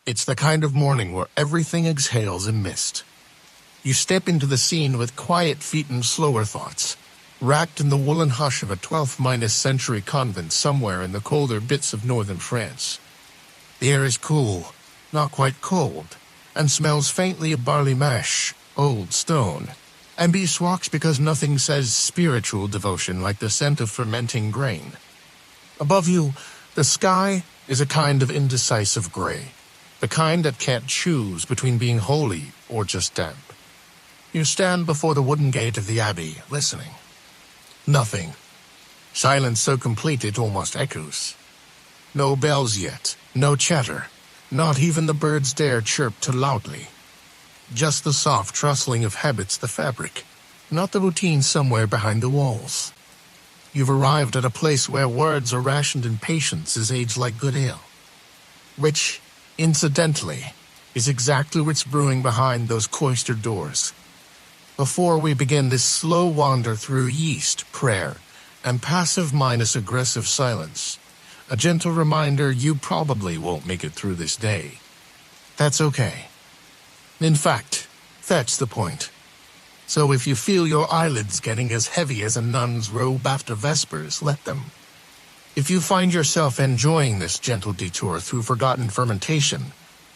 It's the kind of morning where everything exhales a mist. You step into the scene with quiet feet and slower thoughts, wrapped in the woolen hush of a 12th-century convent somewhere in the colder bits of northern France. The air is cool, not quite cold, and smells faintly of barley mash, old stone, and beeswax because nothing says spiritual devotion like the scent of fermenting grain. Above you, the sky is a kind of indecisive gray, the kind that can't choose between being holy or just damp. You stand before the wooden gate of the abbey, listening. Nothing. Silence so complete it almost echoes. No bells yet, no chatter, not even the birds dare chirp too loudly. Just the soft rustling of habits the fabric, not the routine somewhere behind the walls. You've arrived at a place where words are rationed and patience is aged like good ale. Which, incidentally, is exactly what's brewing behind those cloistered doors. Before we begin this slow wander through yeast, prayer, and passive-aggressive silence, a gentle reminder you probably won't make it through this day. That's okay. In fact, that's the point. So if you feel your eyelids getting as heavy as a nun's robe after Vespers, let them. If you find yourself enjoying this gentle detour through forgotten fermentation,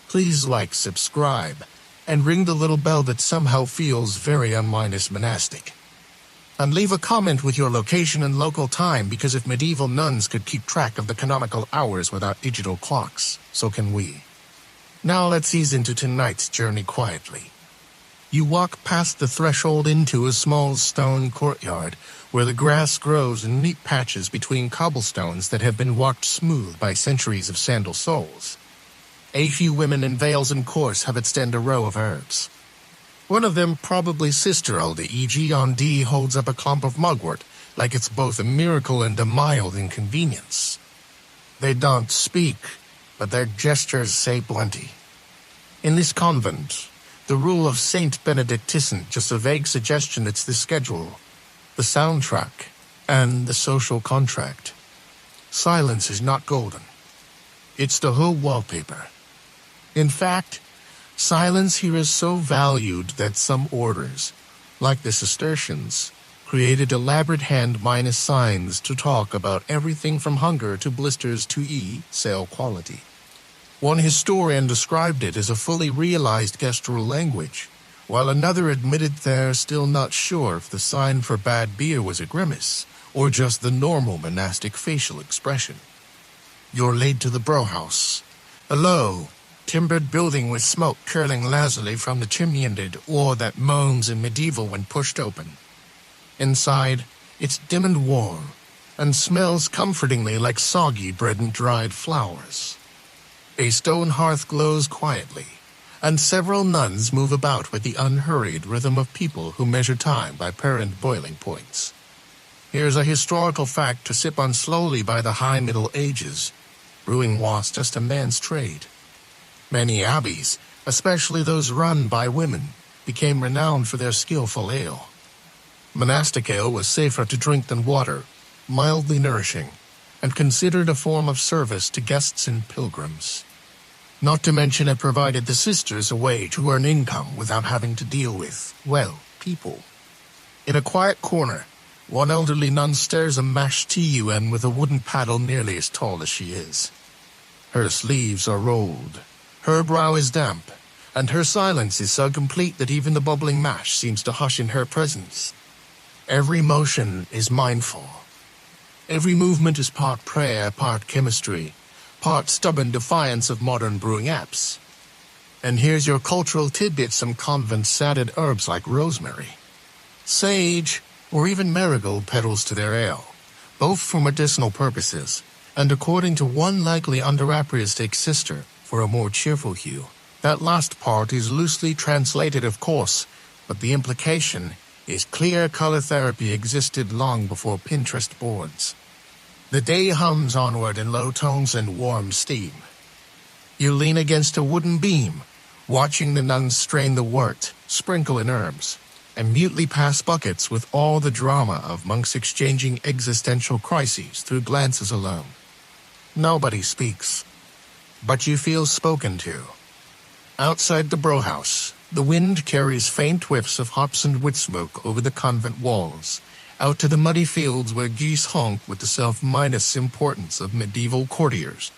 please like, subscribe, and ring the little bell that somehow feels very monastic. And leave a comment with your location and local time, because if medieval nuns could keep track of the canonical hours without digital clocks, so can we. Now let's ease into tonight's journey quietly. You walk past the threshold into a small stone courtyard where the grass grows in neat patches between cobblestones that have been walked smooth by centuries of sandal soles. A few women in veils and coarse have extended a row of herbs. One of them, probably Sister Alda E.G. holds up a clump of mugwort like it's both a miracle and a mild inconvenience. They don't speak, but their gestures say plenty. In this convent, the rule of Saint Benedict isn't just a vague suggestion, it's the schedule, the soundtrack, and the social contract. Silence is not golden. It's the whole wallpaper. In fact, silence here is so valued that some orders, like the Cistercians, created elaborate hand-minus signs to talk about everything from hunger to blisters to sale quality. One historian described it as a fully realized gestural language, while another admitted they're still not sure if the sign for bad beer was a grimace or just the normal monastic facial expression. You're laid to the brewhouse, a low, timbered building with smoke curling lazily from the chimney ended or that moans in medieval when pushed open. Inside, it's dim and warm, and smells comfortingly like soggy bread and dried flowers. A stone hearth glows quietly, and several nuns move about with the unhurried rhythm of people who measure time by parent boiling points. Here's a historical fact to sip on slowly by the high Middle Ages. Brewing was just a man's trade. Many abbeys, especially those run by women, became renowned for their skillful ale. Monastic ale was safer to drink than water, mildly nourishing, and considered a form of service to guests and pilgrims. Not to mention it provided the sisters a way to earn income without having to deal with, well, people. In a quiet corner, one elderly nun stirs a mashed tea with a wooden paddle nearly as tall as she is. Her sleeves are rolled, her brow is damp, and her silence is so complete that even the bubbling mash seems to hush in her presence. Every motion is mindful. Every movement is part prayer, part chemistry, part stubborn defiance of modern brewing apps. And here's your cultural tidbit: some convents added herbs like rosemary, sage, or even marigold petals to their ale, both for medicinal purposes, and according to one likely under-apristic sister, for a more cheerful hue. That last part is loosely translated, of course, but the implication is clear color therapy existed long before Pinterest boards. The day hums onward in low tones and warm steam. You lean against a wooden beam, watching the nuns strain the wort, sprinkle in herbs, and mutely pass buckets with all the drama of monks exchanging existential crises through glances alone. Nobody speaks, but you feel spoken to, Outside the brewhouse, the wind carries faint whiffs of hops and wheat smoke over the convent walls, out to the muddy fields where geese honk with the self-minus importance of medieval courtiers.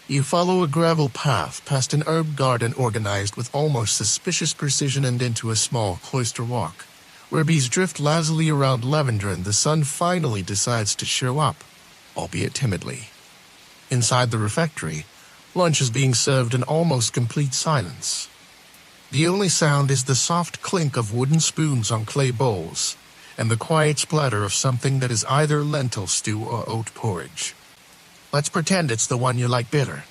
You follow a gravel path past an herb garden organized with almost suspicious precision and into a small cloister walk, where bees drift lazily around lavender and the sun finally decides to show up, albeit timidly. Inside the refectory, lunch is being served in almost complete silence. The only sound is the soft clink of wooden spoons on clay bowls, and the quiet splatter of something that is either lentil stew or oat porridge. Let's pretend it's the one you like bitter.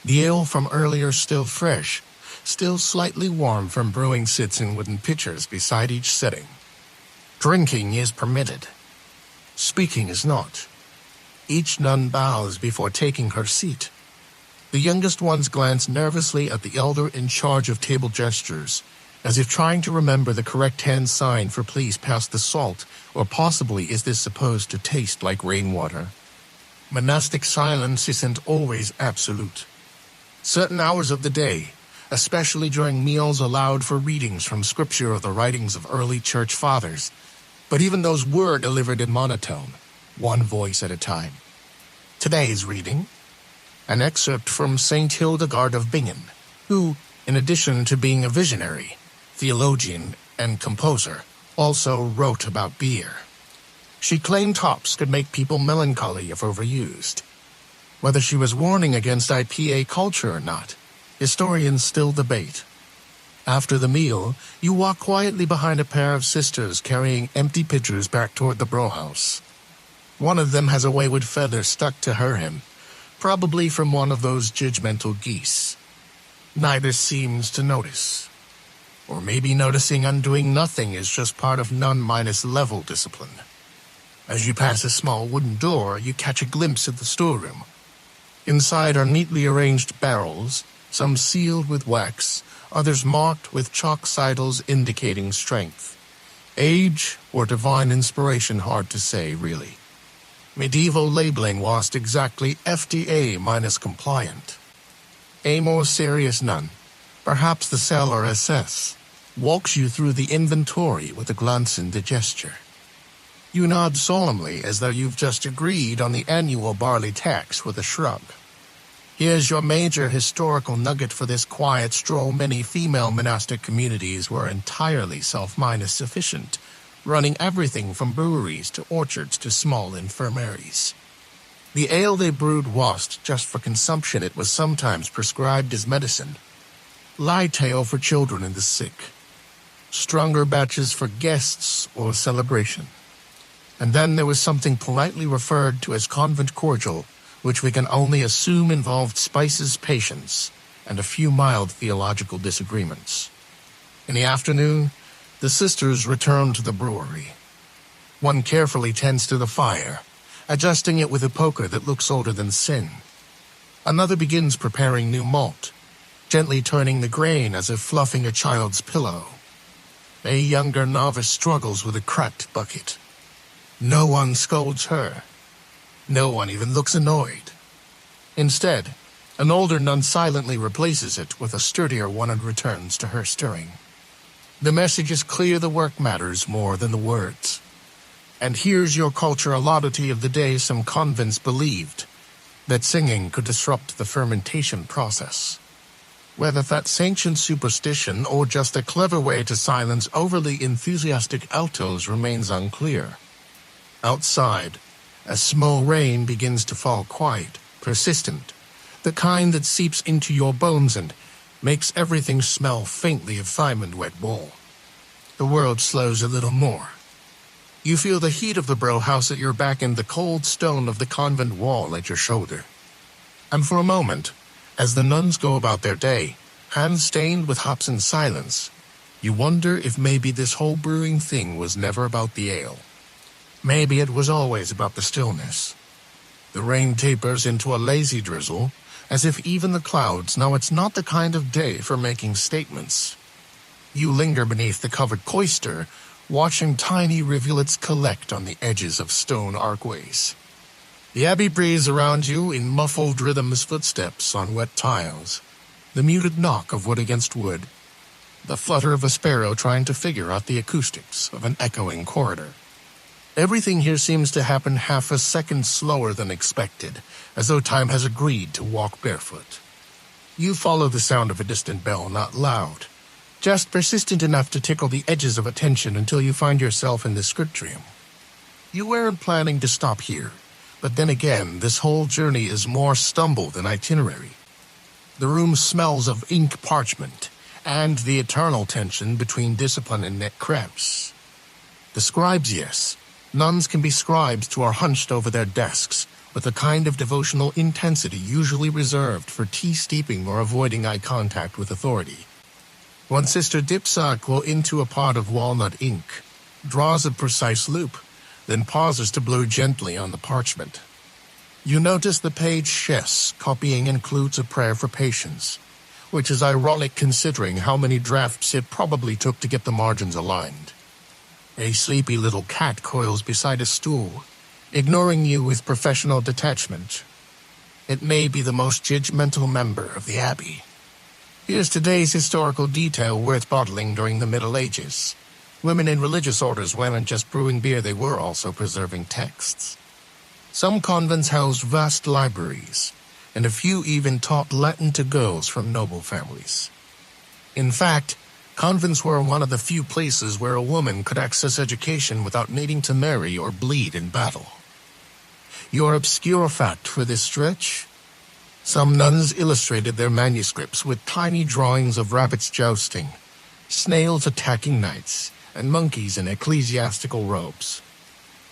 The ale from earlier still fresh, still slightly warm from brewing sits in wooden pitchers beside each setting. Drinking is permitted. Speaking is not. Each nun bows before taking her seat. The youngest ones glance nervously at the elder in charge of table gestures, as if trying to remember the correct hand sign for please pass the salt, or possibly is this supposed to taste like rainwater. Monastic silence isn't always absolute. Certain hours of the day, especially during meals, allowed for readings from scripture or the writings of early church fathers, but even those were delivered in monotone, one voice at a time. Today's reading, an excerpt from St. Hildegard of Bingen, who, in addition to being a visionary, theologian, and composer, also wrote about beer. She claimed hops could make people melancholy if overused. Whether she was warning against IPA culture or not, historians still debate. After the meal, you walk quietly behind a pair of sisters carrying empty pitchers back toward the brewhouse. One of them has a wayward feather stuck to her hem, probably from one of those judgmental geese. Neither seems to notice. Or maybe noticing undoing nothing is just part of nun-level discipline. As you pass a small wooden door, you catch a glimpse of the storeroom. Inside are neatly arranged barrels, some sealed with wax, others marked with chalk sidles indicating strength. Age or divine inspiration, hard to say, really. Medieval labeling was exactly FDA- compliant. A more serious nun, perhaps the Cellar SS, walks you through the inventory with a glance and a gesture. You nod solemnly as though you've just agreed on the annual barley tax with a shrug. Here's your major historical nugget for this quiet stroll. Many female monastic communities were entirely self-sufficient, running everything from breweries to orchards to small infirmaries. The ale they brewed wasn't just for consumption, it was sometimes prescribed as medicine. Light ale for children and the sick. Stronger batches for guests or celebration. And then there was something politely referred to as convent cordial, which we can only assume involved spices, patience, and a few mild theological disagreements. In the afternoon, the sisters returned to the brewery. One carefully tends to the fire, adjusting it with a poker that looks older than sin. Another begins preparing new malt, gently turning the grain as if fluffing a child's pillow. A younger novice struggles with a cracked bucket. No one scolds her. No one even looks annoyed. Instead, an older nun silently replaces it with a sturdier one and returns to her stirring. The message is clear: the work matters more than the words. And here's your cultural oddity of the day: some convents believed that singing could disrupt the fermentation process. Whether that's ancient superstition or just a clever way to silence overly enthusiastic altos remains unclear. Outside, a small rain begins to fall, quiet, persistent, the kind that seeps into your bones and makes everything smell faintly of thyme and wet wool. The world slows a little more. You feel the heat of the brewhouse at your back and the cold stone of the convent wall at your shoulder. And for a moment, as the nuns go about their day, hands stained with hops and silence, you wonder if maybe this whole brewing thing was never about the ale. Maybe it was always about the stillness. The rain tapers into a lazy drizzle, as if even the clouds know it's not the kind of day for making statements. You linger beneath the covered cloister, watching tiny rivulets collect on the edges of stone archways. The abbey breathes around you in muffled rhythms, footsteps on wet tiles. The muted knock of wood against wood, the flutter of a sparrow trying to figure out the acoustics of an echoing corridor. Everything here seems to happen half a second slower than expected, as though time has agreed to walk barefoot. You follow the sound of a distant bell, not loud, just persistent enough to tickle the edges of attention until you find yourself in the scriptorium. You weren't planning to stop here, but then again, this whole journey is more stumble than itinerary. The room smells of ink parchment, and the eternal tension between discipline and neck cramps. The scribes, yes. Nuns can be scribes who are hunched over their desks, with a kind of devotional intensity usually reserved for tea steeping or avoiding eye contact with authority. One sister dips a quill into a pot of walnut ink, draws a precise loop, then pauses to blow gently on the parchment. You notice the page shifts, copying includes a prayer for patience, which is ironic considering how many drafts it probably took to get the margins aligned. A sleepy little cat coils beside a stool, ignoring you with professional detachment. It may be the most judgmental member of the Abbey. Here's today's historical detail worth bottling during the Middle Ages. Women in religious orders weren't just brewing beer, they were also preserving texts. Some convents housed vast libraries, and a few even taught Latin to girls from noble families. In fact, convents were one of the few places where a woman could access education without needing to marry or bleed in battle. Your obscure fact for this stretch? Some nuns illustrated their manuscripts with tiny drawings of rabbits jousting, snails attacking knights, and monkeys in ecclesiastical robes.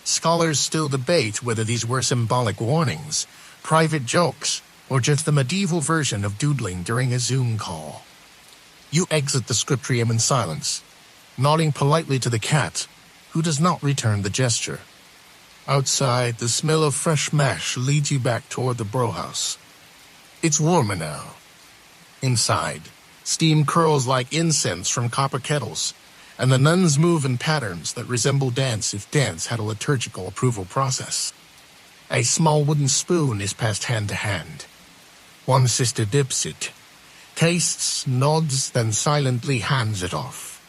Scholars still debate whether these were symbolic warnings, private jokes, or just the medieval version of doodling during a Zoom call. You exit the scriptorium in silence, nodding politely to the cat, who does not return the gesture. Outside, the smell of fresh mash leads you back toward the brewhouse. It's warmer now. Inside, steam curls like incense from copper kettles, and the nuns move in patterns that resemble dance if dance had a liturgical approval process. A small wooden spoon is passed hand to hand. One sister dips it, tastes, nods, then silently hands it off.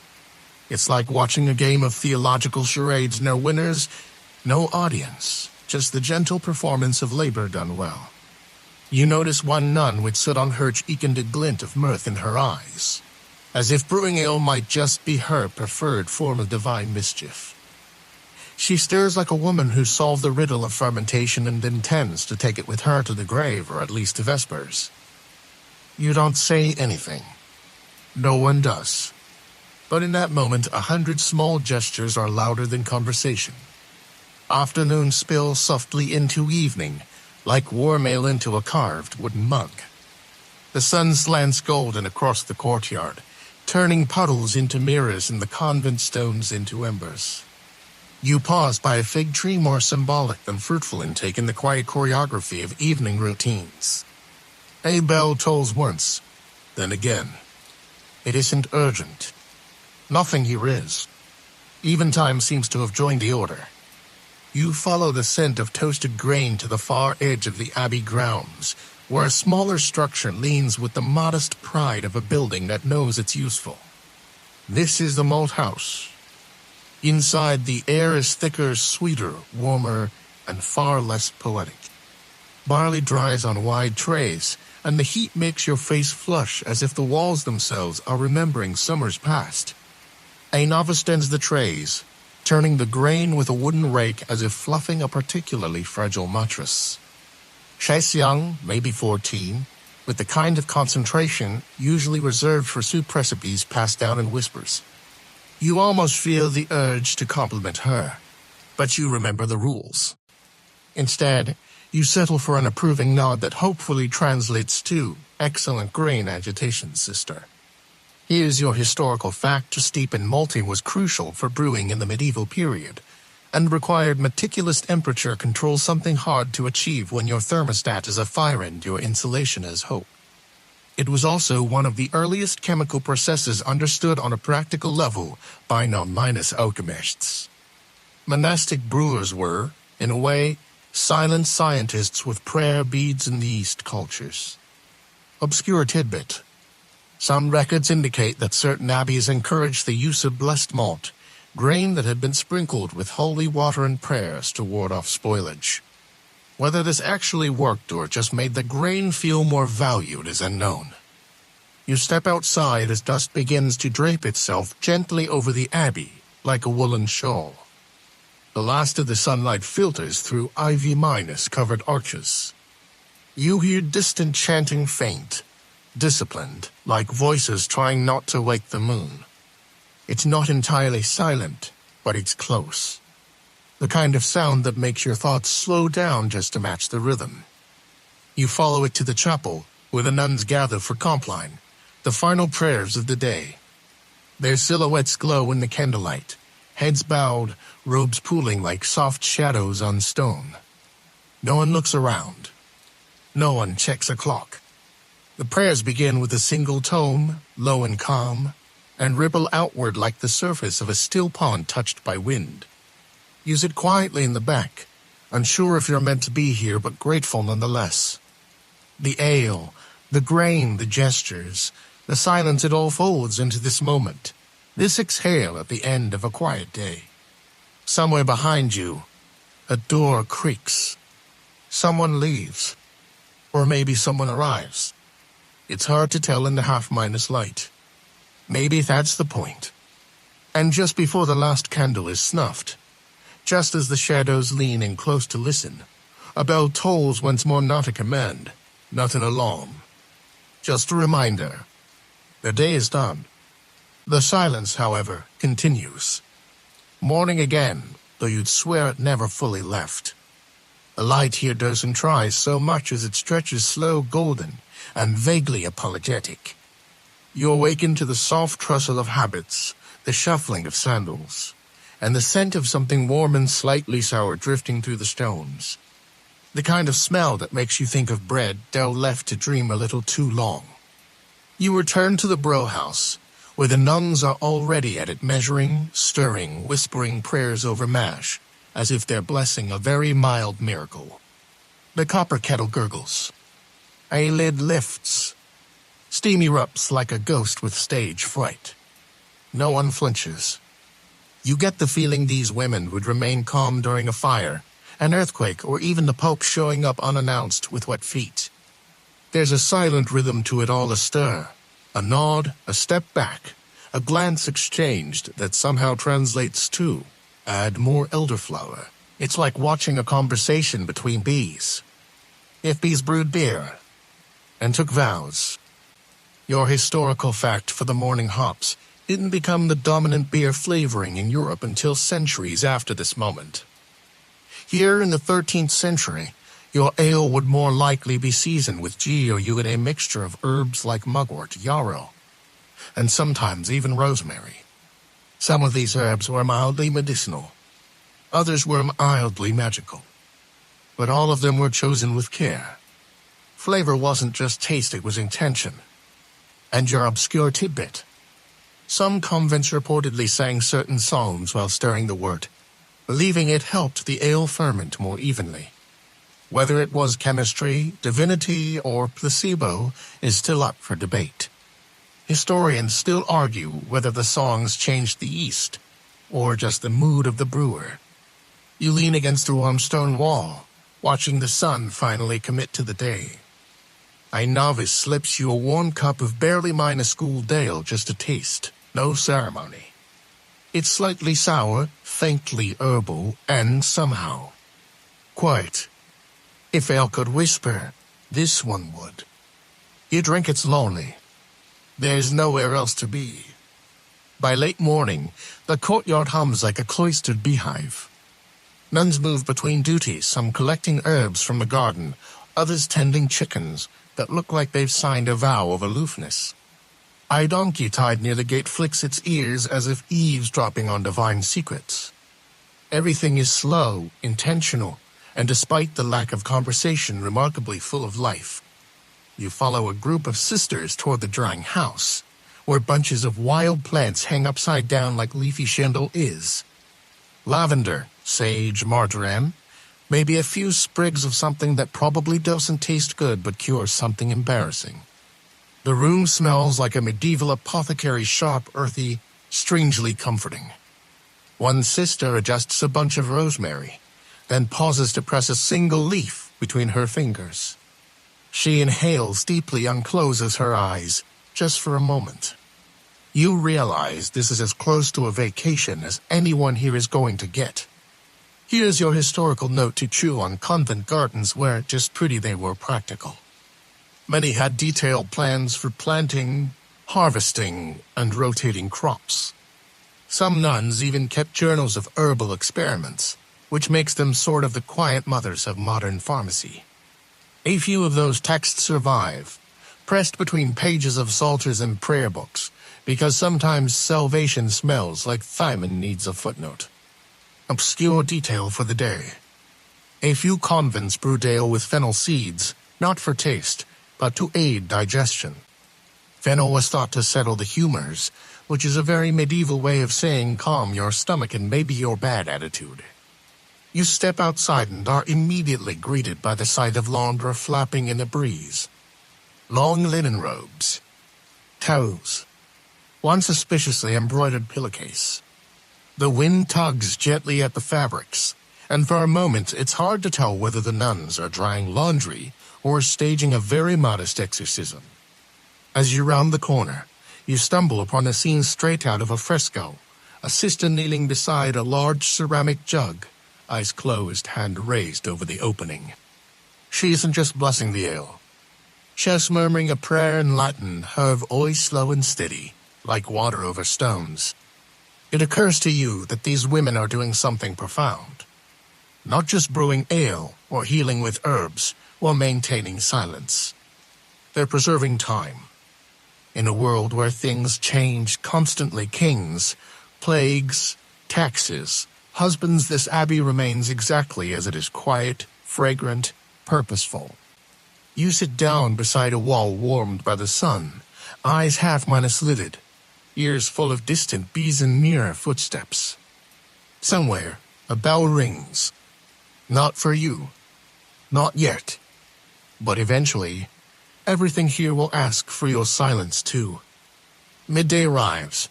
It's like watching a game of theological charades, no winners, no audience, just the gentle performance of labor done well. You notice one nun with soot on her cheek and a glint of mirth in her eyes, as if brewing ale might just be her preferred form of divine mischief. She stirs like a woman who solved the riddle of fermentation and intends to take it with her to the grave, or at least to Vespers. You don't say anything. No one does. But in that moment, 100 small gestures are louder than conversation. Afternoon spills softly into evening, like warm ale into a carved wooden mug. The sun slants golden across the courtyard, turning puddles into mirrors and the convent stones into embers. You pause by a fig tree more symbolic than fruitful intake in the quiet choreography of evening routines. A bell tolls once, then again. It isn't urgent. Nothing here is. Eventime seems to have joined the order. You follow the scent of toasted grain to the far edge of the Abbey grounds, where a smaller structure leans with the modest pride of a building that knows it's useful. This is the malt house. Inside, the air is thicker, sweeter, warmer, and far less poetic. Barley dries on wide trays, and the heat makes your face flush as if the walls themselves are remembering summers past. A novice tends the trays, turning the grain with a wooden rake as if fluffing a particularly fragile mattress. She's young, maybe 14, with the kind of concentration usually reserved for soup recipes passed down in whispers. You almost feel the urge to compliment her, but you remember the rules. Instead, you settle for an approving nod that hopefully translates to excellent grain agitation, sister. Here's your historical fact: to steep in malting was crucial for brewing in the medieval period, and required meticulous temperature control, something hard to achieve when your thermostat is a fire and your insulation is hope. It was also one of the earliest chemical processes understood on a practical level by non-minus alchemists. Monastic brewers were, in a way, silent scientists with prayer beads in the East cultures. Obscure tidbit: Some records indicate that certain abbeys encouraged the use of blessed malt, grain that had been sprinkled with holy water and prayers to ward off spoilage. Whether this actually worked or just made the grain feel more valued is unknown. You step outside as dusk begins to drape itself gently over the abbey like a woolen shawl. The last of the sunlight filters through ivy-covered arches. You hear distant chanting faint, disciplined, like voices trying not to wake the moon. It's not entirely silent, but it's close. The kind of sound that makes your thoughts slow down just to match the rhythm. You follow it to the chapel, where the nuns gather for compline, the final prayers of the day. Their silhouettes glow in the candlelight, heads bowed, robes pooling like soft shadows on stone. No one looks around. No one checks a clock. The prayers begin with a single tone, low and calm, and ripple outward like the surface of a still pond touched by wind. You sit quietly in the back, unsure if you're meant to be here, but grateful nonetheless. The ale, the grain, the gestures, the silence, it all folds into this moment, this exhale at the end of a quiet day. Somewhere behind you, a door creaks. Someone leaves. Or maybe someone arrives. It's hard to tell in the half-minus light. Maybe that's the point. And just before the last candle is snuffed, just as the shadows lean in close to listen, a bell tolls once more, not a command, not an alarm. Just a reminder. The day is done. The silence, however, continues. Morning again, though you'd swear it never fully left. The light here doesn't try so much as it stretches slow, golden, and vaguely apologetic. You awaken to the soft rustle of habits, the shuffling of sandals, and the scent of something warm and slightly sour drifting through the stones. The kind of smell that makes you think of bread dough left to dream a little too long. You return to the brew house, where the nuns are already at it, measuring, stirring, whispering prayers over mash, as if they're blessing a very mild miracle. The copper kettle gurgles. A lid lifts. Steam erupts like a ghost with stage fright. No one flinches. You get the feeling these women would remain calm during a fire, an earthquake, or even the Pope showing up unannounced with wet feet. There's a silent rhythm to it all, a stir, a nod, a step back, a glance exchanged that somehow translates to, add more elderflower. It's like watching a conversation between bees. If bees brewed beer and took vows. Your historical fact for the morning hops didn't become the dominant beer flavoring in Europe until centuries after this moment. Here in the 13th century, your ale would more likely be seasoned with ghee, or you get a mixture of herbs like mugwort, yarrow, and sometimes even rosemary. Some of these herbs were mildly medicinal. Others were mildly magical. But all of them were chosen with care. Flavor wasn't just taste, it was intention. And your obscure tidbit. Some convents reportedly sang certain psalms while stirring the wort, believing it helped the ale ferment more evenly. Whether it was chemistry, divinity, or placebo is still up for debate. Historians still argue whether the songs changed the yeast, or just the mood of the brewer. You lean against a warm stone wall, watching the sun finally commit to the day. A novice slips you a warm cup of barely mine a school ale just a taste, no ceremony. It's slightly sour, faintly herbal, and somehow quiet. If ale could whisper, this one would. You drink, it's lonely. There's nowhere else to be. By late morning, the courtyard hums like a cloistered beehive. Nuns move between duties, some collecting herbs from the garden, others tending chickens that look like they've signed a vow of aloofness. A donkey tied near the gate flicks its ears as if eavesdropping on divine secrets. Everything is slow, intentional, and despite the lack of conversation, remarkably full of life. You follow a group of sisters toward the drying house, where bunches of wild plants hang upside down like leafy shingle is. Lavender, sage, marjoram, maybe a few sprigs of something that probably doesn't taste good but cures something embarrassing. The room smells like a medieval apothecary's shop, earthy, strangely comforting. One sister adjusts a bunch of rosemary, then pauses to press a single leaf between her fingers. She inhales deeply and closes her eyes, just for a moment. You realize this is as close to a vacation as anyone here is going to get. Here's your historical note to chew on. Convent gardens weren't just pretty, they were practical. Many had detailed plans for planting, harvesting, and rotating crops. Some nuns even kept journals of herbal experiments, which makes them sort of the quiet mothers of modern pharmacy. A few of those texts survive, pressed between pages of psalters and prayer books, because sometimes salvation smells like thymine needs a footnote. Obscure detail for the day. A few convents brewed ale with fennel seeds, not for taste, but to aid digestion. Fennel was thought to settle the humors, which is a very medieval way of saying calm your stomach and maybe your bad attitude. You step outside and are immediately greeted by the sight of laundry flapping in the breeze. Long linen robes. Towels. One suspiciously embroidered pillowcase. The wind tugs gently at the fabrics, and for a moment it's hard to tell whether the nuns are drying laundry or staging a very modest exorcism. As you round the corner, you stumble upon a scene straight out of a fresco, a sister kneeling beside a large ceramic jug, eyes closed, hand raised over the opening. She isn't just blessing the ale. She's murmuring a prayer in Latin, her voice slow and steady, like water over stones. It occurs to you that these women are doing something profound. Not just brewing ale or healing with herbs while maintaining silence. They're preserving time. In a world where things change constantly, kings, plagues, taxes, husbands, this abbey remains exactly as it is, quiet, fragrant, purposeful. You sit down beside a wall warmed by the sun, eyes half-lidded, ears full of distant bees and nearer footsteps. Somewhere, a bell rings. Not for you. Not yet. But eventually, everything here will ask for your silence too. Midday arrives,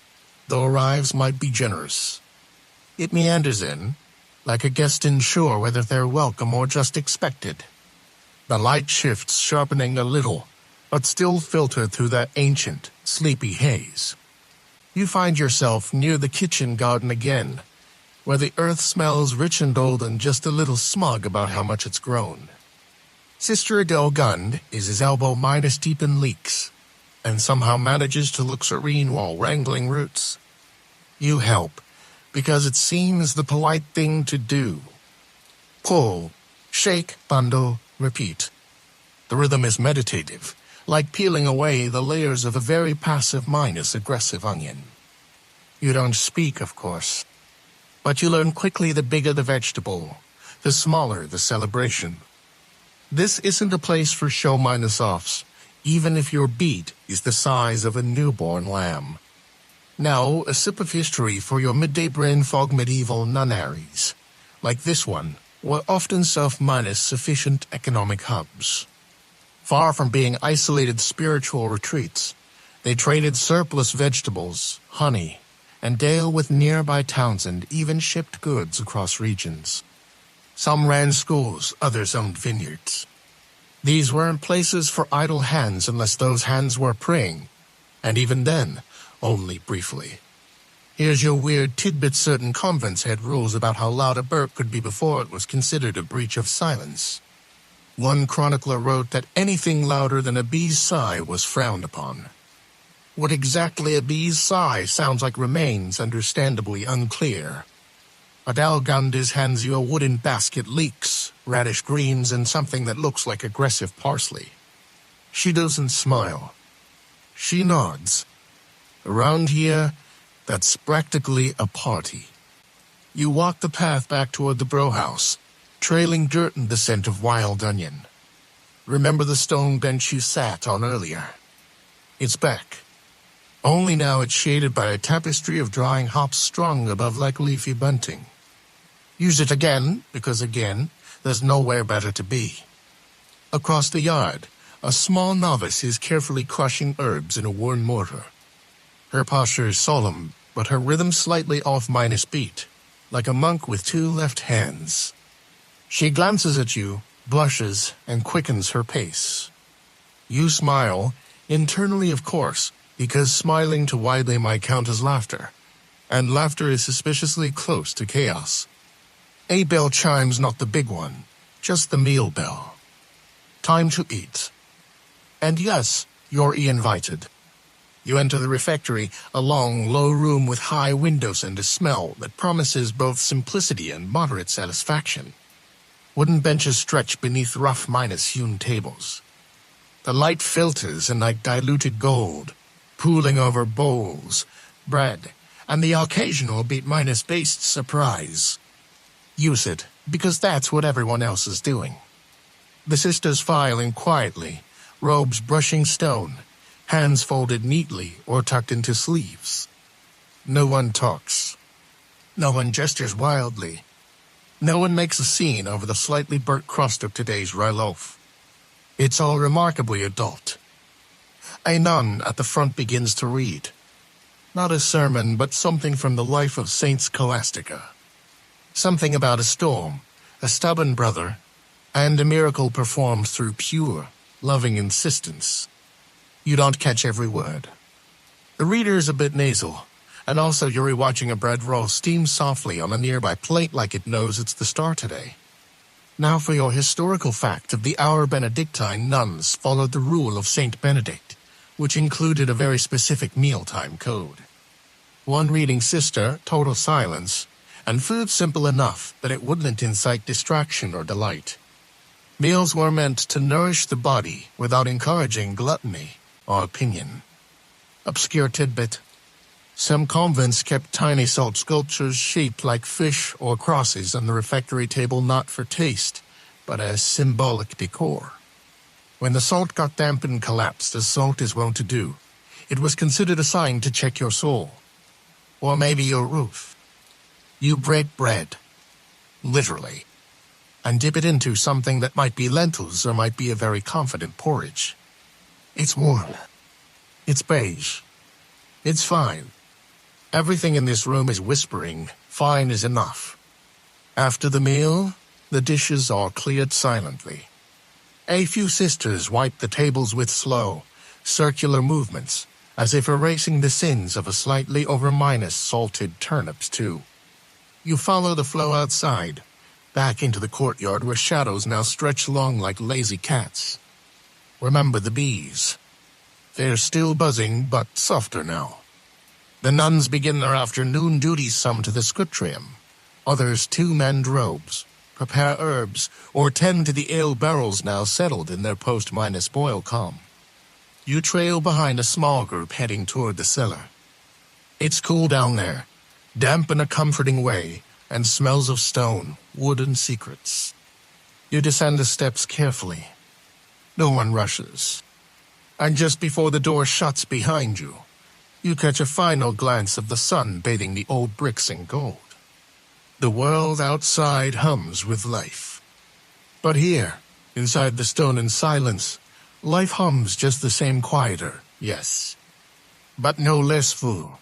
though arrives might be generous. It meanders in, like a guest unsure whether they're welcome or just expected. The light shifts, sharpening a little, but still filtered through that ancient, sleepy haze. You find yourself near the kitchen garden again, where the earth smells rich and old and just a little smug about how much it's grown. Sister Adele Gund is his elbow minus deep in leeks, and somehow manages to look serene while wrangling roots. You help, because it seems the polite thing to do. Pull, shake, bundle, repeat. The rhythm is meditative, like peeling away the layers of a very passive minus aggressive onion. You don't speak, of course, but you learn quickly the bigger the vegetable, the smaller the celebration. This isn't a place for show-minus-offs, even if your beat is the size of a newborn lamb. Now, a sip of history for your midday brain fog. Medieval nunneries, like this one, were often self-minus sufficient economic hubs. Far from being isolated spiritual retreats, they traded surplus vegetables, honey, and ale with nearby towns and even shipped goods across regions. Some ran schools, others owned vineyards. These weren't places for idle hands unless those hands were praying, and even then, only briefly. Here's your weird tidbit. Certain convents had rules about how loud a burp could be before it was considered a breach of silence. One chronicler wrote that anything louder than a bee's sigh was frowned upon. What exactly a bee's sigh sounds like remains understandably unclear. Adele Gundis hands you a wooden basket, leeks, radish greens, and something that looks like aggressive parsley. She doesn't smile. She nods. Around here, that's practically a party. You walk the path back toward the brew house, trailing dirt and the scent of wild onion. Remember the stone bench you sat on earlier? It's back. Only now it's shaded by a tapestry of drying hops strung above like leafy bunting. Use it again, because again, there's nowhere better to be. Across the yard, a small novice is carefully crushing herbs in a worn mortar. Her posture is solemn, but her rhythm slightly off minus beat, like a monk with two left hands. She glances at you, blushes, and quickens her pace. You smile, internally of course, because smiling too widely might count as laughter, and laughter is suspiciously close to chaos. A bell chimes, not the big one, just the meal bell. Time to eat. And yes, you're invited. You enter the refectory, a long, low room with high windows and a smell that promises both simplicity and moderate satisfaction. Wooden benches stretch beneath rough minus-hewn tables. The light filters in like diluted gold, pooling over bowls, bread, and the occasional beat-minus-based surprise. Use it, because that's what everyone else is doing. The sisters file in quietly, robes brushing stone, hands folded neatly or tucked into sleeves. No one talks. No one gestures wildly. No one makes a scene over the slightly burnt crust of today's rye loaf. It's all remarkably adult. A nun at the front begins to read. Not a sermon, but something from the life of Saint Scholastica. Something about a storm, a stubborn brother, and a miracle performed through pure, loving insistence. You don't catch every word. The reader is a bit nasal, and also you're rewatching a bread roll steam softly on a nearby plate like it knows it's the star today. Now for your historical fact of the hour Benedictine nuns followed the rule of Saint Benedict, which included a very specific mealtime code. One reading sister, total silence, and food simple enough that it wouldn't incite distraction or delight. Meals were meant to nourish the body without encouraging gluttony or opinion. Obscure tidbit. Some convents kept tiny salt sculptures shaped like fish or crosses on the refectory table not for taste, but as symbolic decor. When the salt got damp and collapsed, as salt is wont to do, it was considered a sign to check your soul. Or maybe your roof. You break bread, literally, and dip it into something that might be lentils or might be a very confident porridge. It's warm. It's beige. It's fine. Everything in this room is whispering, fine is enough. After the meal, the dishes are cleared silently. A few sisters wipe the tables with slow, circular movements, as if erasing the sins of a slightly over-minus salted turnips too. You follow the flow outside, back into the courtyard where shadows now stretch long like lazy cats. Remember the bees. They're still buzzing, but softer now. The nuns begin their afternoon duties, some to the scutrium, others to mend robes, prepare herbs, or tend to the ale barrels now settled in their post-minus-boil calm. You trail behind a small group heading toward the cellar. It's cool down there, damp in a comforting way, and smells of stone, wood, and secrets. You descend the steps carefully. No one rushes. And just before the door shuts behind you, you catch a final glance of the sun bathing the old bricks in gold. The world outside hums with life. But here, inside the stone and silence, life hums just the same, quieter, yes, but no less full.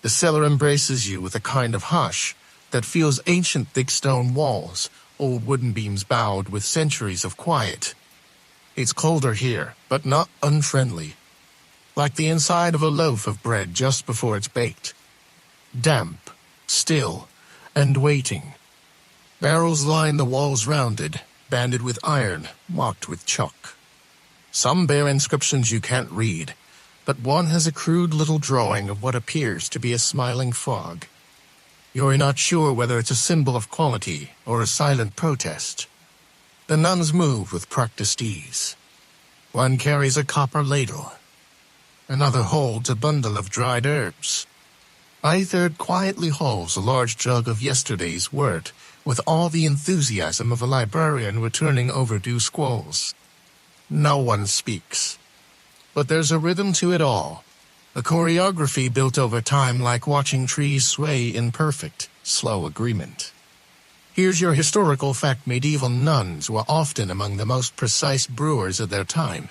The cellar embraces you with a kind of hush that feels ancient thick stone walls, old wooden beams bowed with centuries of quiet. It's colder here, but not unfriendly. Like the inside of a loaf of bread just before it's baked. Damp, still, and waiting. Barrels line the walls rounded, banded with iron, marked with chalk. Some bear inscriptions you can't read, but one has a crude little drawing of what appears to be a smiling frog. You're not sure whether it's a symbol of quality or a silent protest. The nuns move with practiced ease. One carries a copper ladle. Another holds a bundle of dried herbs. A third quietly holds a large jug of yesterday's wort with all the enthusiasm of a librarian returning overdue scrolls. No one speaks. But there's a rhythm to it all, a choreography built over time like watching trees sway in perfect, slow agreement. Here's your historical fact. Medieval nuns were often among the most precise brewers of their time.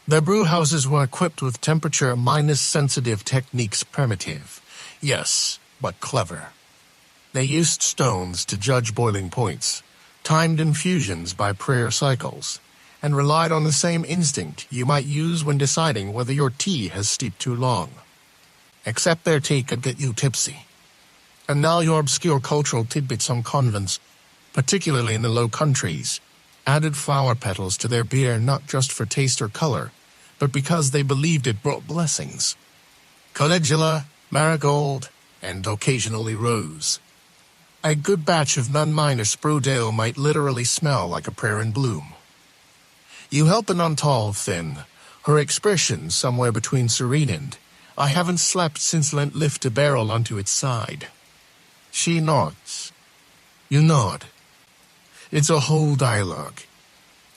Their brew houses were equipped with temperature-sensitive techniques. Primitive, yes, but clever. They used stones to judge boiling points, timed infusions by prayer cycles, and relied on the same instinct you might use when deciding whether your tea has steeped too long. Except their tea could get you tipsy. And now your obscure cultural tidbits. Some convents, particularly in the Low Countries, added flower petals to their beer not just for taste or color, but because they believed it brought blessings. Calendula, marigold, and occasionally rose. A good batch of nun-minus brewed ale might literally smell like a prayer in bloom. You help a nun tall, thin, her expression somewhere between serene and, "I haven't slept since Lent," lift a barrel onto its side. She nods. You nod. It's a whole dialogue.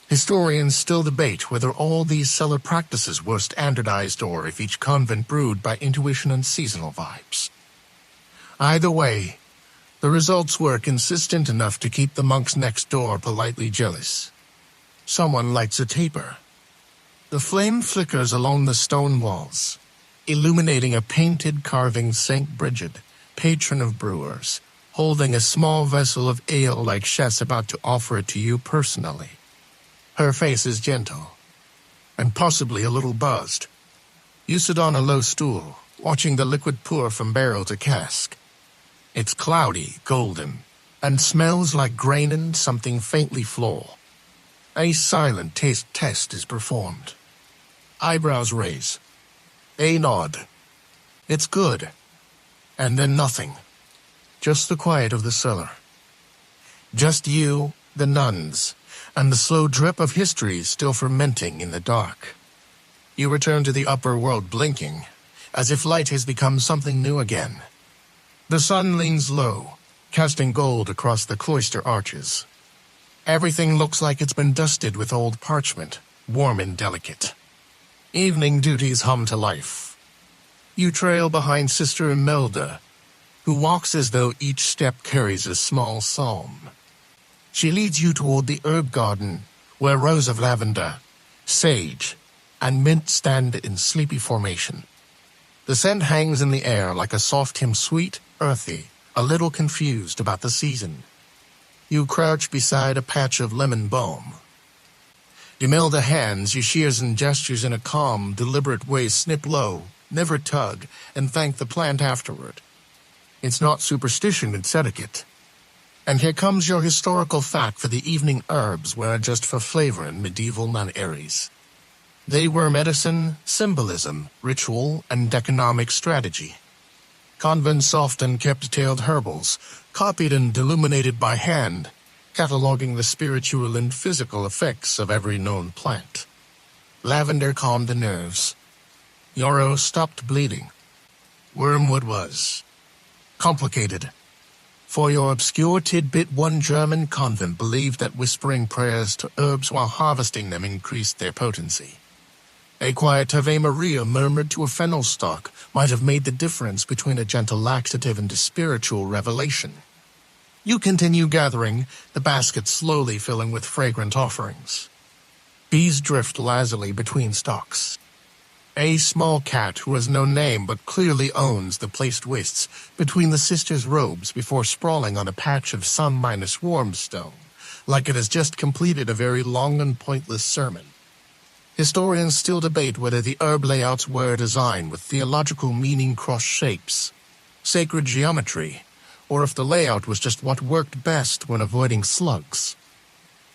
Historians still debate whether all these cellar practices were standardized or if each convent brewed by intuition and seasonal vibes. Either way, the results were consistent enough to keep the monks next door politely jealous. Someone lights a taper. The flame flickers along the stone walls, illuminating a painted carving St. Bridget, patron of brewers, holding a small vessel of ale like she's about to offer it to you personally. Her face is gentle, and possibly a little buzzed. You sit on a low stool, watching the liquid pour from barrel to cask. It's cloudy, golden, and smells like grain and something faintly floral. A silent taste test is performed. Eyebrows raise. A nod. It's good. And then nothing. Just the quiet of the cellar. Just you, the nuns, and the slow drip of history still fermenting in the dark. You return to the upper world blinking, as if light has become something new again. The sun leans low, casting gold across the cloister arches. Everything looks like it's been dusted with old parchment, warm and delicate. Evening duties hum to life. You trail behind Sister Imelda, who walks as though each step carries a small psalm. She leads you toward the herb garden, where rows of lavender, sage, and mint stand in sleepy formation. The scent hangs in the air like a soft hymn, sweet, earthy, a little confused about the season. You crouch beside a patch of lemon balm. Imelda hands you shears and gestures in a calm, deliberate way. Snip low, never tug, and thank the plant afterward. It's not superstition, it's etiquette. And here comes your historical fact for the evening. Herbs were just for flavor in medieval nunneries. They were medicine, symbolism, ritual, and economic strategy. Convents often kept detailed herbals, copied and illuminated by hand, cataloging the spiritual and physical effects of every known plant. Lavender calmed the nerves. Yarrow stopped bleeding. Wormwood was complicated. For your obscure tidbit, one German convent believed that whispering prayers to herbs while harvesting them increased their potency. A quiet Ave Maria murmured to a fennel stalk might have made the difference between a gentle laxative and a spiritual revelation. You continue gathering, the basket slowly filling with fragrant offerings. Bees drift lazily between stalks. A small cat who has no name but clearly owns the place twists between the sisters' robes before sprawling on a patch of sun-warm stone, like it has just completed a very long and pointless sermon. Historians still debate whether the herb layouts were designed with theological meaning, cross shapes, sacred geometry, or if the layout was just what worked best when avoiding slugs.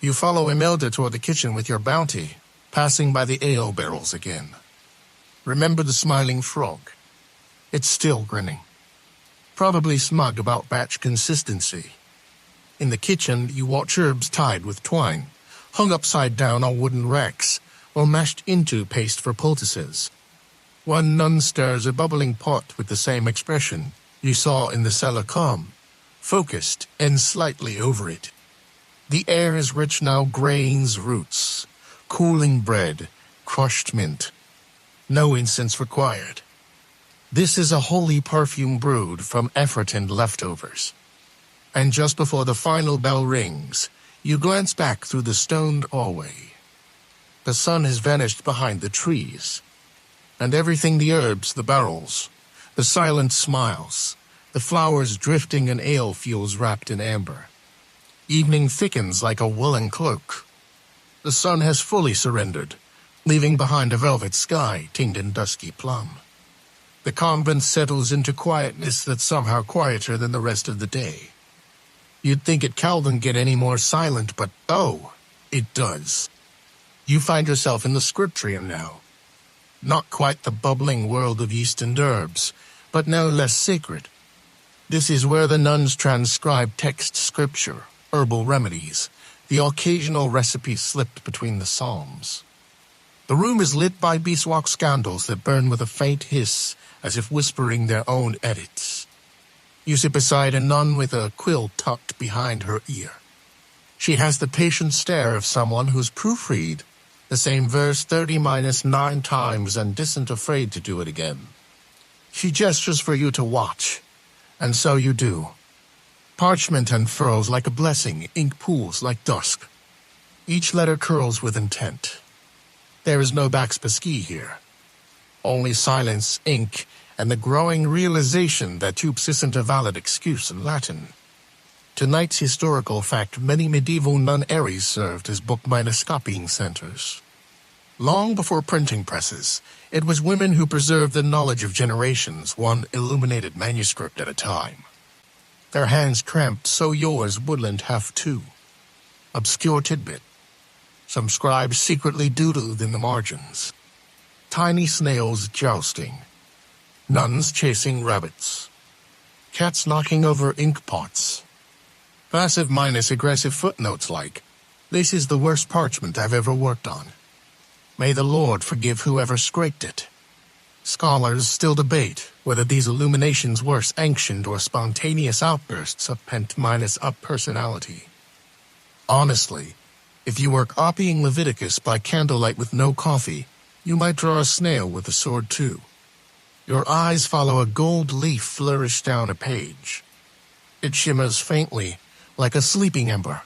You follow Imelda toward the kitchen with your bounty, passing by the ale barrels again. Remember the smiling frog. It's still grinning. Probably smug about batch consistency. In the kitchen, you watch herbs tied with twine, hung upside down on wooden racks, or mashed into paste for poultices. One nun stirs a bubbling pot with the same expression you saw in the cellar, calm, focused, and slightly over it. The air is rich now, grains, roots, cooling bread, crushed mint. No incense required. This is a holy perfume brewed from effort and leftovers. And just before the final bell rings, you glance back through the stoned hallway. The sun has vanished behind the trees, and everything, the herbs, the barrels, the silent smiles, the flowers drifting in ale fuels wrapped in amber. Evening thickens like a woolen cloak. The sun has fully surrendered, leaving behind a velvet sky tinged in dusky plum. The convent settles into quietness that's somehow quieter than the rest of the day. You'd think it couldn't get any more silent, but oh, it does. You find yourself in the scriptorium now. Not quite the bubbling world of yeast and herbs, but no less sacred. This is where the nuns transcribe text scripture, herbal remedies, the occasional recipe slipped between the psalms. The room is lit by beeswax candles that burn with a faint hiss, as if whispering their own edits. You sit beside a nun with a quill tucked behind her ear. She has the patient stare of someone who's proofread the same verse 30-9 times and isn't afraid to do it again. She gestures for you to watch, and so you do. Parchment unfurls like a blessing, ink pools like dusk. Each letter curls with intent. There is no backspasky here. Only silence, ink, and the growing realization that oops isn't a valid excuse in Latin. Tonight's historical fact: many medieval nunneries served as book-minus-copying centers. Long before printing presses, it was women who preserved the knowledge of generations, one illuminated manuscript at a time. Their hands cramped so yours wouldn't have to. Obscure tidbit. Some scribes secretly doodled in the margins. Tiny snails jousting. Nuns chasing rabbits. Cats knocking over ink pots. Passive-aggressive footnotes like, "This is the worst parchment I've ever worked on. May the Lord forgive whoever scraped it." Scholars still debate whether these illuminations were ancient or spontaneous outbursts of pent-up personality. Honestly, if you were copying Leviticus by candlelight with no coffee, you might draw a snail with a sword too. Your eyes follow a gold leaf flourish down a page. It shimmers faintly, like a sleeping ember.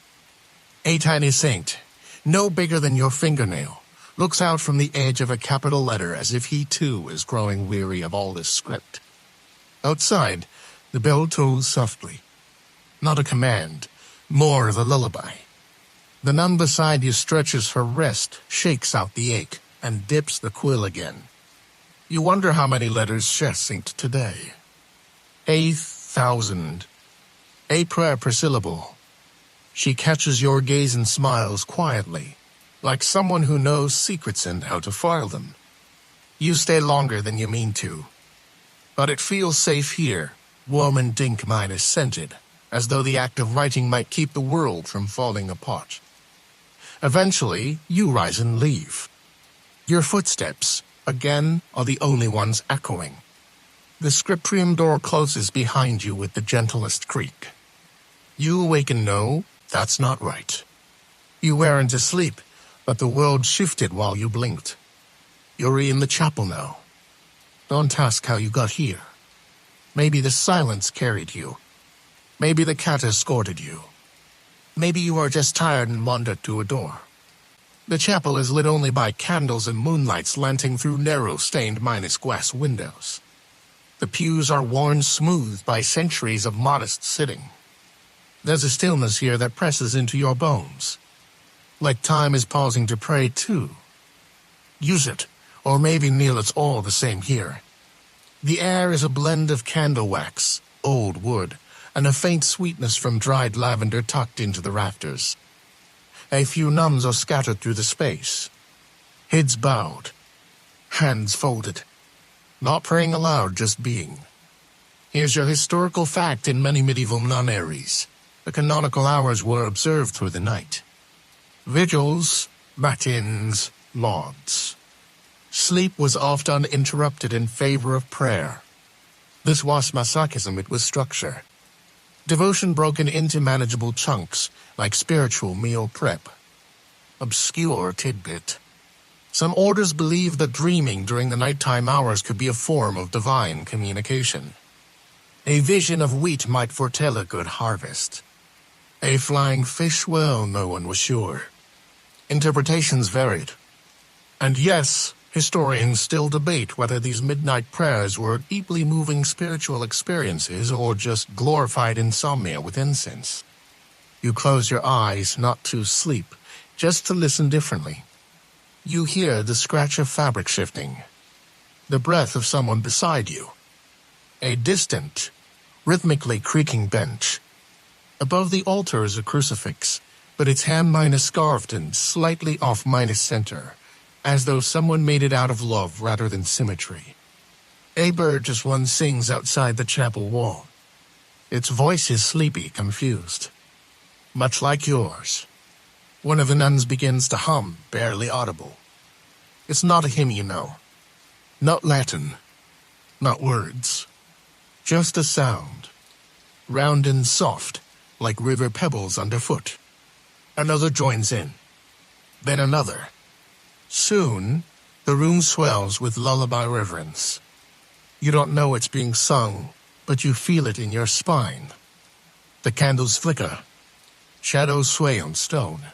A tiny saint, no bigger than your fingernail, looks out from the edge of a capital letter as if he too is growing weary of all this script. Outside, the bell tolls softly. Not a command, more of a lullaby. The nun beside you stretches for rest, shakes out the ache, and dips the quill again. You wonder how many letters she synced today. 8,000. A prayer per syllable. She catches your gaze and smiles quietly, like someone who knows secrets and how to file them. You stay longer than you mean to. But it feels safe here, warm and dink-minus scented, as though the act of writing might keep the world from falling apart. Eventually, you rise and leave. Your footsteps, again, are the only ones echoing. The scriptorium door closes behind you with the gentlest creak. You awake and know that's not right. You weren't asleep, but the world shifted while you blinked. You're in the chapel now. Don't ask how you got here. Maybe the silence carried you. Maybe the cat escorted you. Maybe you are just tired and wandered to a door. The chapel is lit only by candles and moonlight slanting through narrow stained-minus glass windows. The pews are worn smooth by centuries of modest sitting. There's a stillness here that presses into your bones. Like time is pausing to pray too. Use it, or maybe kneel, it's all the same here. The air is a blend of candle wax, old wood, and a faint sweetness from dried lavender tucked into the rafters. A few nuns are scattered through the space. Heads bowed, hands folded. Not praying aloud, just being. Here's your historical fact: in many medieval nunneries, the canonical hours were observed through the night. Vigils, matins, lauds. Sleep was often interrupted in favor of prayer. This was masochism, it was structure. Devotion broken into manageable chunks, like spiritual meal prep. Obscure tidbit. Some orders believed that dreaming during the nighttime hours could be a form of divine communication. A vision of wheat might foretell a good harvest. A flying fish, well, no one was sure. Interpretations varied. And yes, historians still debate whether these midnight prayers were deeply moving spiritual experiences or just glorified insomnia with incense. You close your eyes not to sleep, just to listen differently. You hear the scratch of fabric shifting, the breath of someone beside you, a distant, rhythmically creaking bench. Above the altar is a crucifix, but its hand is carved and slightly off center, as though someone made it out of love rather than symmetry. A bird just one sings outside the chapel wall. Its voice is sleepy, confused, much like yours. One of the nuns begins to hum, barely audible. It's not a hymn, you know. Not Latin. Not words. Just a sound. Round and soft, like river pebbles underfoot. Another joins in. Then another. Soon, the room swells with lullaby reverence. You don't know it's being sung, but you feel it in your spine. The candles flicker. Shadows sway on stone.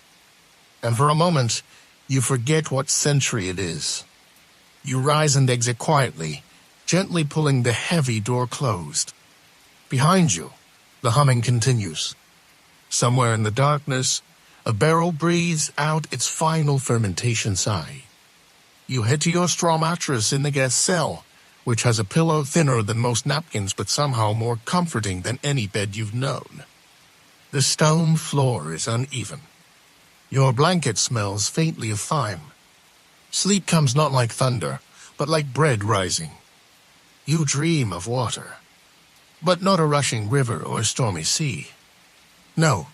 And for a moment, you forget what century it is. You rise and exit quietly, gently pulling the heavy door closed. Behind you, the humming continues. Somewhere in the darkness, a barrel breathes out its final fermentation sigh. You head to your straw mattress in the guest cell, which has a pillow thinner than most napkins but somehow more comforting than any bed you've known. The stone floor is uneven. Your blanket smells faintly of thyme. Sleep comes not like thunder, but like bread rising. You dream of water, but not a rushing river or a stormy sea. No,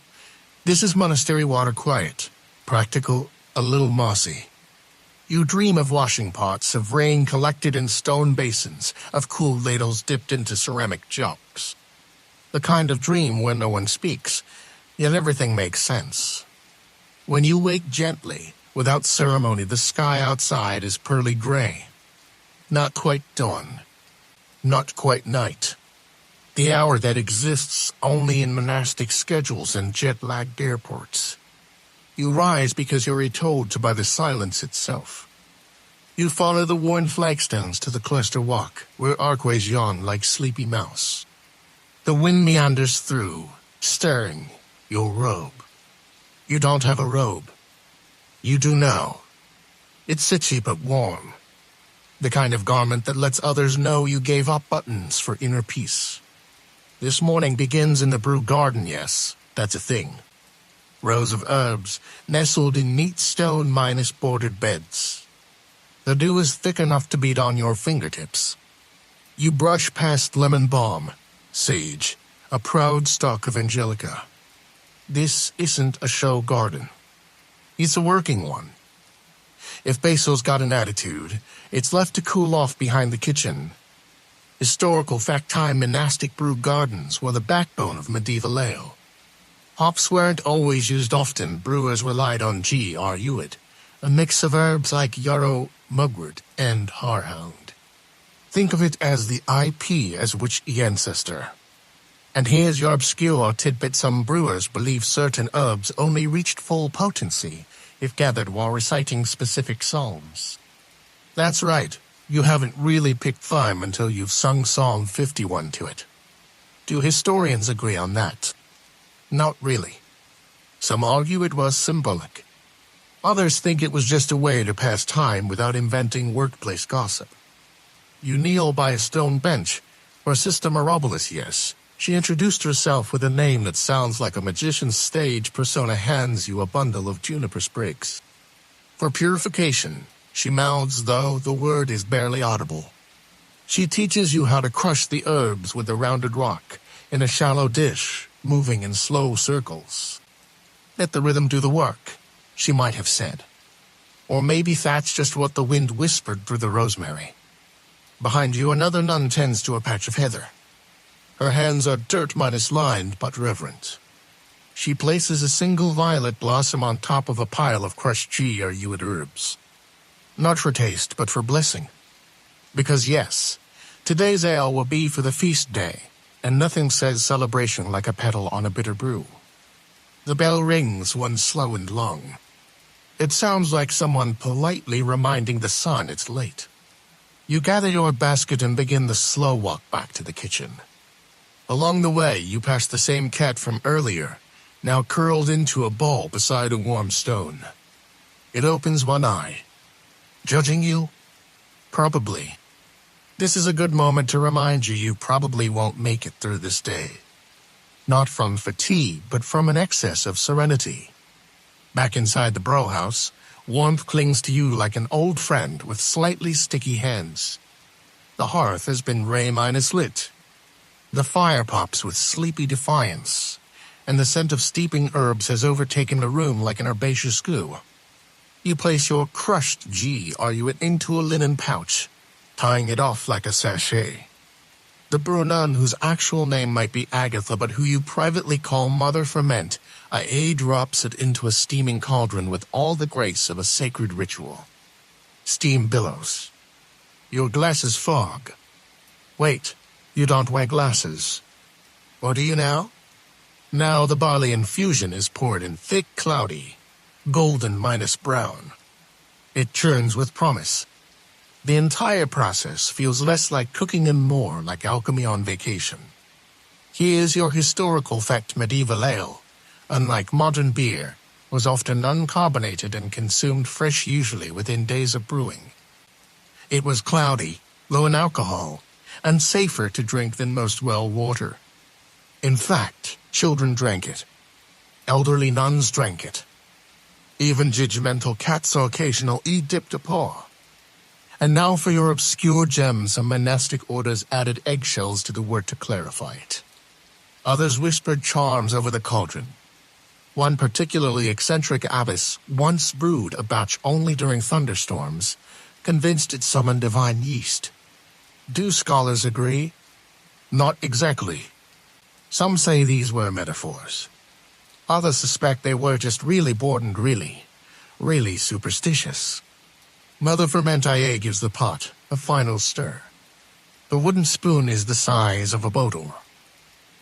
this is monastery water, quiet, practical, a little mossy. You dream of washing pots, of rain collected in stone basins, of cool ladles dipped into ceramic jugs. The kind of dream where no one speaks, yet everything makes sense. When you wake gently, without ceremony, the sky outside is pearly gray. Not quite dawn. Not quite night. The hour that exists only in monastic schedules and jet-lagged airports. You rise because you're told to by the silence itself. You follow the worn flagstones to the cloister walk, where archways yawn like sleepy mouse. The wind meanders through, stirring your robe. You don't have a robe. You do now. It's itchy but warm. The kind of garment that lets others know you gave up buttons for inner peace. This morning begins in the brew garden, yes, that's a thing. Rows of herbs, nestled in neat stone bordered beds. The dew is thick enough to beat on your fingertips. You brush past lemon balm, sage, a proud stalk of angelica. This isn't a show garden. It's a working one. If basil's got an attitude, it's left to cool off behind the kitchen. Historical fact-time monastic brew gardens were the backbone of medieval ale. Hops weren't always used often. Brewers relied on G.R.U.it, a mix of herbs like yarrow, mugwort, and horehound. Think of it as the IP as which ancestor. And here's your obscure tidbit: some brewers believe certain herbs only reached full potency if gathered while reciting specific psalms. That's right, you haven't really picked thyme until you've sung Psalm 51 to it. Do historians agree on that? Not really. Some argue it was symbolic. Others think it was just a way to pass time without inventing workplace gossip. You kneel by a stone bench, or Sister Mirabilis, yes. She introduced herself with a name that sounds like a magician's stage persona hands you a bundle of juniper sprigs. For purification, she mouths, though the word is barely audible. She teaches you how to crush the herbs with a rounded rock in a shallow dish, moving in slow circles. Let the rhythm do the work, she might have said. Or maybe that's just what the wind whispered through the rosemary. Behind you, another nun tends to a patch of heather. Her hands are dirt-lined but reverent. She places a single violet blossom on top of a pile of crushed G.R.U.it herbs. Not for taste, but for blessing. Because yes, today's ale will be for the feast day, and nothing says celebration like a petal on a bitter brew. The bell rings once slow and long. It sounds like someone politely reminding the sun it's late. You gather your basket and begin the slow walk back to the kitchen. Along the way, you pass the same cat from earlier, now curled into a ball beside a warm stone. It opens one eye. Judging you? Probably. This is a good moment to remind you probably won't make it through this day. Not from fatigue, but from an excess of serenity. Back inside the bro house, warmth clings to you like an old friend with slightly sticky hands. The hearth has been ray-lit. The fire pops with sleepy defiance, and the scent of steeping herbs has overtaken the room like an herbaceous goo. You place your crushed G-argument into a linen pouch, tying it off like a sachet. The brew nun, whose actual name might be Agatha but who you privately call Mother Ferment, drops it into a steaming cauldron with all the grace of a sacred ritual. Steam billows. Your glasses fog. Wait, you don't wear glasses. Or do you now? Now the barley infusion is poured in thick, cloudy, golden minus brown. It churns with promise. The entire process feels less like cooking and more like alchemy on vacation. Here's your historical fact: medieval ale, unlike modern beer, was often uncarbonated and consumed fresh, usually within days of brewing. It was cloudy, low in alcohol, and safer to drink than most well water. In fact, children drank it. Elderly nuns drank it. Even judgmental cats occasionally dipped a paw. And now for your obscure gem, some monastic orders added eggshells to the wort to clarify it. Others whispered charms over the cauldron. One particularly eccentric abbess once brewed a batch only during thunderstorms, convinced it summoned divine yeast. Do scholars agree? Not exactly. Some say these were metaphors. Others suspect they were just really bored and really superstitious. Mother Fermentaire gives the pot a final stir. The wooden spoon is the size of a bottle.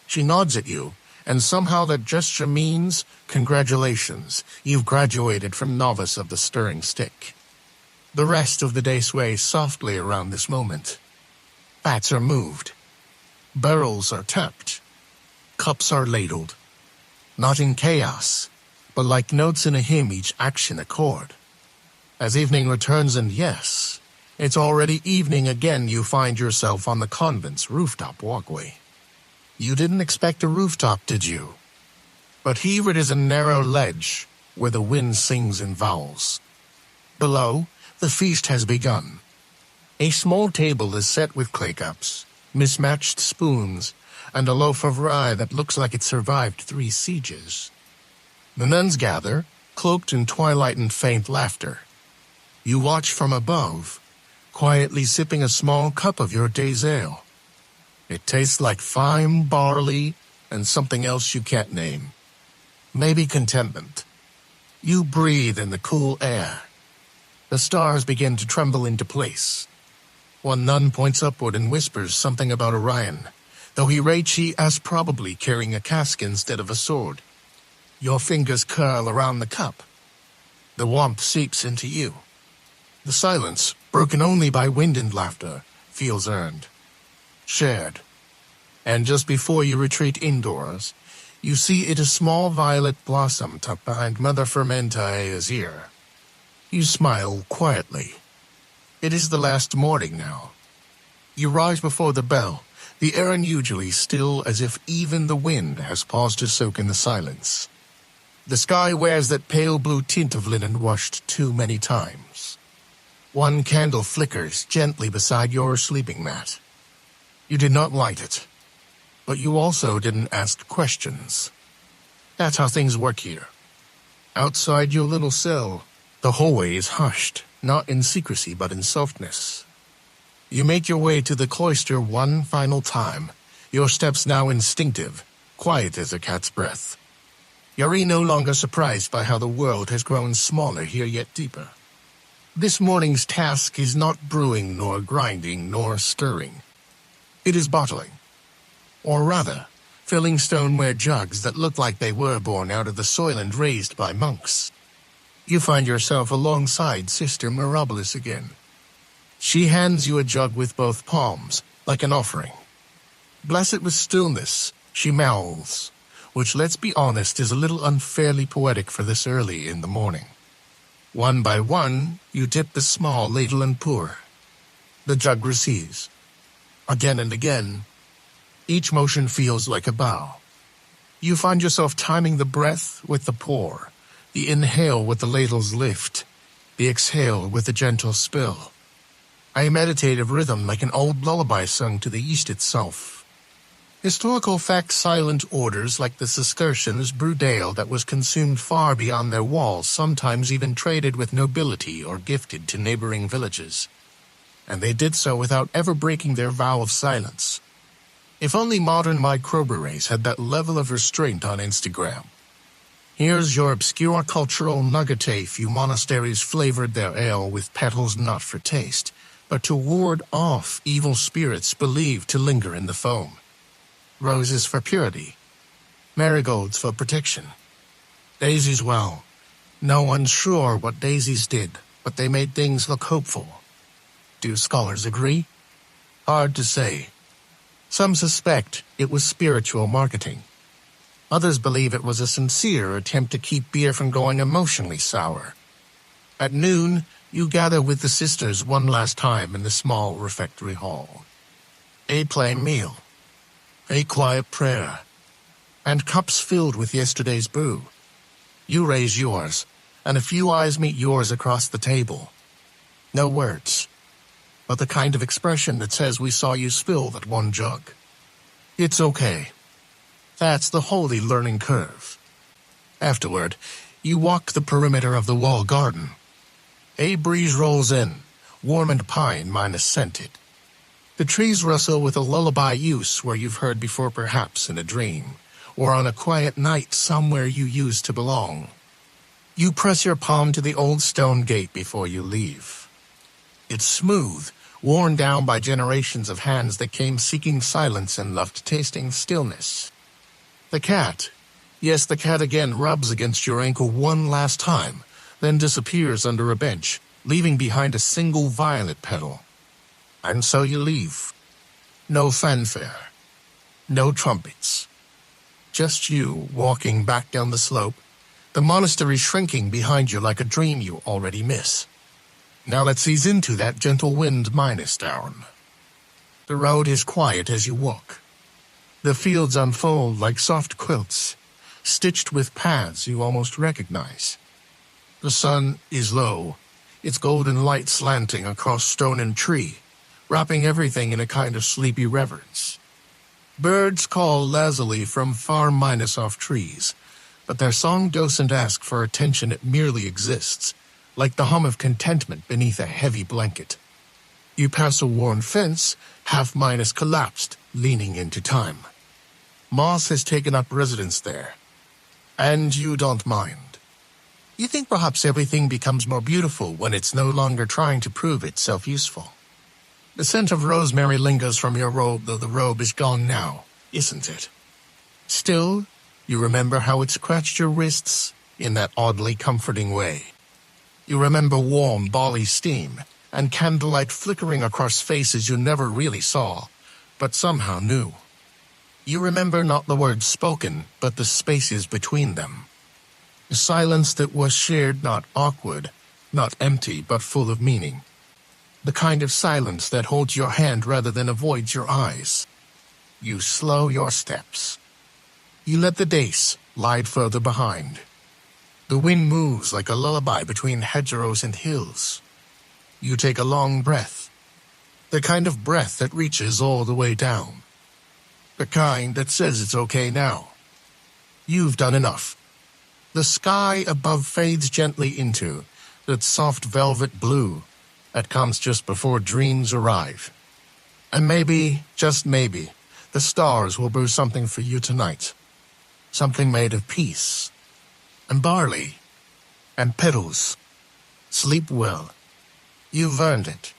She nods at you, and somehow that gesture means, congratulations, you've graduated from novice of the stirring stick. The rest of the day sways softly around this moment. Fats are moved. Barrels are tapped. Cups are ladled. Not in chaos, but like notes in a hymn, each action a chord. As evening returns, and yes, it's already evening again, you find yourself on the convent's rooftop walkway. You didn't expect a rooftop, did you? But here it is, a narrow ledge where the wind sings in vowels. Below, the feast has begun. A small table is set with clay cups, mismatched spoons, and a loaf of rye that looks like it survived 3 sieges. The nuns gather, cloaked in twilight and faint laughter. You watch from above, quietly sipping a small cup of your day's ale. It tastes like fine barley and something else you can't name. Maybe contentment. You breathe in the cool air. The stars begin to tremble into place. One nun points upward and whispers something about Orion, though he rates she as probably carrying a cask instead of a sword. Your fingers curl around the cup. The warmth seeps into you. The silence, broken only by wind and laughter, feels earned, shared. And just before you retreat indoors, you see it a small violet blossom tucked behind Mother Fermentaire's ear. You smile quietly. It is the last morning now. You rise before the bell, the air unusually still, as if even the wind has paused to soak in the silence. The sky wears that pale blue tint of linen washed too many times. One candle flickers gently beside your sleeping mat. You did not light it, but you also didn't ask questions. That's how things work here. Outside your little cell, the hallway is hushed, not in secrecy but in softness. You make your way to the cloister one final time, your steps now instinctive, quiet as a cat's breath. You're no longer surprised by how the world has grown smaller here, yet deeper. This morning's task is not brewing, nor grinding, nor stirring. It is bottling. Or rather, filling stoneware jugs that look like they were born out of the soil and raised by monks. You find yourself alongside Sister Mirabilis again. She hands you a jug with both palms, like an offering. Bless it with stillness, she mouths, which, let's be honest, is a little unfairly poetic for this early in the morning. One by one, you dip the small ladle and pour. The jug receives. Again and again. Each motion feels like a bow. You find yourself timing the breath with the pour, the inhale with the ladle's lift, the exhale with the gentle spill. A meditative rhythm like an old lullaby sung to the East itself. Historical fact silent orders like the Cistercians brewed ale that was consumed far beyond their walls, sometimes even traded with nobility or gifted to neighboring villages. And they did so without ever breaking their vow of silence. If only modern microbreweries had that level of restraint on Instagram. Here's your obscure cultural nugget: a few monasteries flavored their ale with petals not for taste, but to ward off evil spirits believed to linger in the foam. Roses for purity. Marigolds for protection. Daisies, well, no one's sure what daisies did, but they made things look hopeful. Do scholars agree? Hard to say. Some suspect it was spiritual marketing. Others believe it was a sincere attempt to keep beer from going emotionally sour. At noon, you gather with the sisters one last time in the small refectory hall. A plain meal, a quiet prayer, and cups filled with yesterday's brew. You raise yours, and a few eyes meet yours across the table. No words, but the kind of expression that says, "We saw you spill that one jug. It's okay." That's the holy learning curve. Afterward, you walk the perimeter of the wall garden. A breeze rolls in, warm and pine minus scented. The trees rustle with a lullaby use where you've heard before, perhaps in a dream, or on a quiet night somewhere you used to belong. You press your palm to the old stone gate before you leave. It's smooth, worn down by generations of hands that came seeking silence and loved tasting stillness. The cat, yes, the cat again, rubs against your ankle one last time, then disappears under a bench, leaving behind a single violet petal. And so you leave. No fanfare. No trumpets. Just you walking back down the slope, the monastery shrinking behind you like a dream you already miss. Now let's ease into that gentle wind minus down. The road is quiet as you walk. The fields unfold like soft quilts, stitched with paths you almost recognize. The sun is low, its golden light slanting across stone and tree, wrapping everything in a kind of sleepy reverence. Birds call lazily from far minus off trees, but their song doesn't ask for attention, it merely exists, like the hum of contentment beneath a heavy blanket. You pass a worn fence, half minus collapsed, leaning into time. Moss has taken up residence there, and you don't mind. You think perhaps everything becomes more beautiful when it's no longer trying to prove itself useful. The scent of rosemary lingers from your robe, though the robe is gone now, isn't it? Still, you remember how it scratched your wrists in that oddly comforting way. You remember warm, bally steam and candlelight flickering across faces you never really saw, but somehow knew. You remember not the words spoken, but the spaces between them. A silence that was shared, not awkward, not empty, but full of meaning. The kind of silence that holds your hand rather than avoids your eyes. You slow your steps. You let the days lie further behind. The wind moves like a lullaby between hedgerows and hills. You take a long breath. The kind of breath that reaches all the way down. The kind that says it's okay now. You've done enough. The sky above fades gently into that soft velvet blue that comes just before dreams arrive. And maybe, just maybe, the stars will brew something for you tonight. Something made of peace, and barley, and petals. Sleep well. You've earned it.